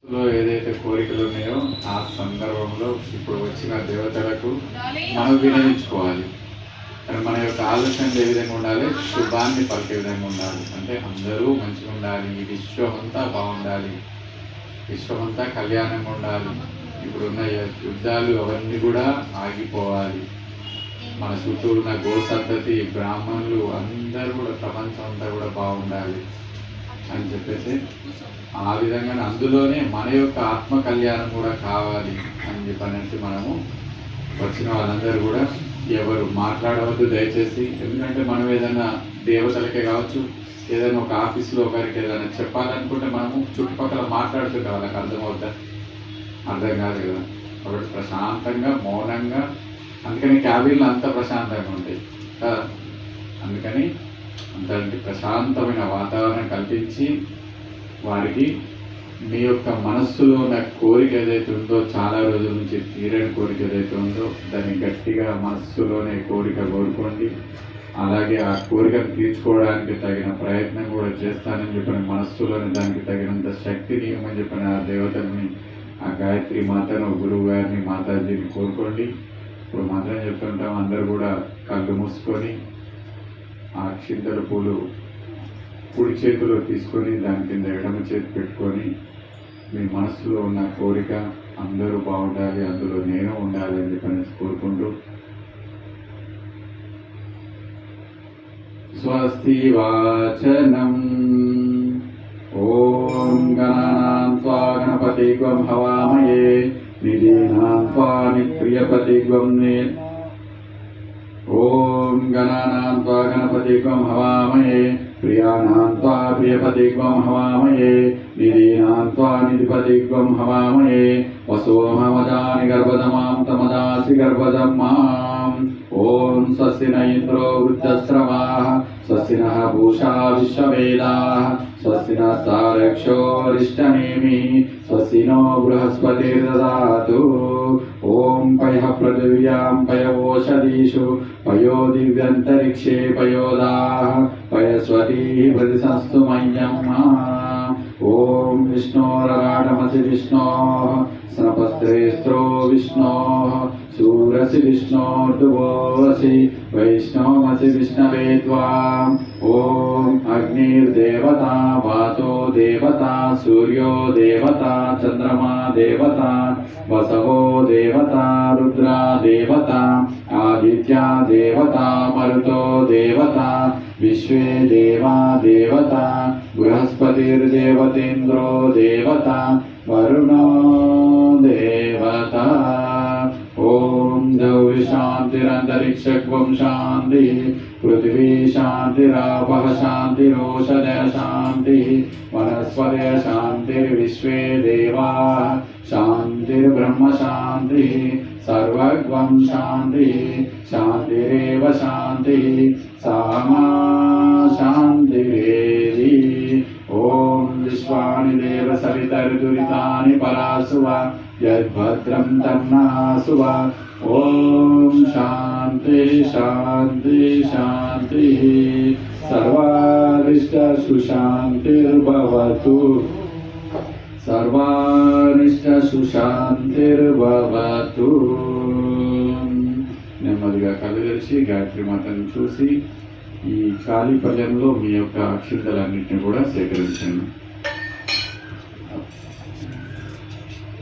ఏదైతే కోరికలు ఉన్నాయో ఆ సందర్భంలో ఇప్పుడు వచ్చిన దేవతలకు మనం వినియోగించుకోవాలి. మన యొక్క ఆలోచనలు ఏ విధంగా ఉండాలి, శుభాన్ని పలికే విధంగా ఉండాలి. అంటే అందరూ మంచిగా ఉండాలి, ఈ విశ్వం అంతా బాగుండాలి, విశ్వం అంతా కళ్యాణంగా ఉండాలి, ఇప్పుడున్న యుద్ధాలు అవన్నీ కూడా ఆగిపోవాలి, మన చుట్టూ ఉన్న గో సంతతి బ్రాహ్మణులు అందరూ కూడా ప్రపంచం అంతా కూడా బాగుండాలి అని చెప్పేసి ఆ విధంగా అందులోనే మన యొక్క ఆత్మ కళ్యాణం కూడా కావాలి అని చెప్పనేసి మనము వచ్చిన వాళ్ళందరూ కూడా ఎవరు మాట్లాడవద్దు దయచేసి. ఎందుకంటే మనం ఏదైనా దేవతలకే కావచ్చు, ఏదైనా ఒక ఆఫీస్లో ఒకరికి ఏదైనా చెప్పాలనుకుంటే మనము చుట్టుపక్కల మాట్లాడుతుంటే వాళ్ళకి అర్థమవుతా అర్థం కాదు కదా. కాబట్టి ప్రశాంతంగా మౌనంగా, అందుకని క్యాబిన్లు అంత ప్రశాంతంగా ఉంటాయి కదా. అందుకని అంతటి ప్రశాంతమైన వాతావరణం కల్పించి వారికి మీ యొక్క మనస్సులో ఉన్న కోరిక ఏదైతే ఉందో, చాలా రోజుల నుంచి తీరని కోరిక ఏదైతే ఉందో దాన్ని గట్టిగా మనస్సులోనే కోరిక కోరుకోండి. అలాగే ఆ కోరికను తీర్చుకోవడానికి తగిన ప్రయత్నం కూడా చేస్తానని చెప్పిన మనస్సులోని దానికి తగినంత శక్తిని ఇవ్వమని చెప్పిన ఆ దేవతల్ని, ఆ గాయత్రి మాతను, గురువు గారిని, మాతాజీని కోరుకోండి. ఇప్పుడు మంత్రం చెప్తుంటాం, అందరూ కూడా కళ్ళు మూసుకొని ఆ అక్షింతల పూలు కుడి చేతిలో తీసుకొని దాని కింద ఎడమ చేతి పెట్టుకొని మీ మనసులో ఉన్న కోరిక అందరూ బాగుండాలి, అందులో నేను ఉండాలి అని చెప్పని కోరుకుంటూ స్వస్తి వాచనం. ఓం గణానాం త్వా గణపతిగ్వం హవామహే నిధీనాం త్వా నిప్రియపతిగ్వం ఓం గణానాం త్వా గణపతిగ్వం హవామహే ప్రియాణాం త్వా ప్రియపతిగ్వం హవామహే నిధీనాం త్వా నిధిపతిగ్వం హవామహే వసోమవదాని గర్భదమాం తమదాసి గర్భదం మాం. ఓం స్వస్తి న ఇంద్రో వృద్ధశ్రవాః స్వస్తి నః పూషా విశ్వవేదాః స్వస్తి నస్తారక్షో అరిష్టనేమి స్వస్తి నో బృహస్పతిర్దదాతు. ఓం పయః పృథివ్యాం పయోషధీషు పయో దివ్యంతరిక్షే పయోదాః పయస్వతీః ప్రతిసంస్తు మయ్యం. ఓం విష్ణోరరాటమసి విష్ణోః స్నపస్త్రేస్త్రో విష్ణోః శూరసి విష్ణోర్దువోసి వైష్ణవమసి విష్ణవే త్వాం. ఓం అగ్నిర్దేవతా వాతో దేవతా సూర్యో దేవతా చంద్రమా దేవతా వసవో దేవతా రుద్రా దేవతా ఆదిత్యా దేవతా మరుతో దేవతా విశ్వే దేవా దేవతా బృహస్పతిర్దేవతేంద్రో దేవతా వరుణో దేవతా. ఓం ద్యౌః శాంతిరంతరిక్షం శాంతి పృథివీ శాంతిరాపః శాంతిరోషధయ శాంతి వనస్పతయ శాంతిర్విశ్వే దేవాః శాంతిర్బ్రహ్మ శాంతి సర్వగం శాంతి శాంతిరేవ శాంతి సామా శాంతిరేది. ఓం విశ్వాని దేవ సవితర్దురితాని పరాసువ యద్భద్రం తన్నాసువ. ఓం శాంతి శాంతి శాంతి సర్వారిష్ట సుశాంతిర్భవతు సర్వారిష్ట సుశాంతిర్భవతు. నెమ్మదిగా కళ్ళు తెరిచి గాయత్రి మాతను చూసి ఈ ఖాళీ పళ్ళెంలో మీ యొక్క అక్షింతలన్నింటినీ కూడా సేకరించండి.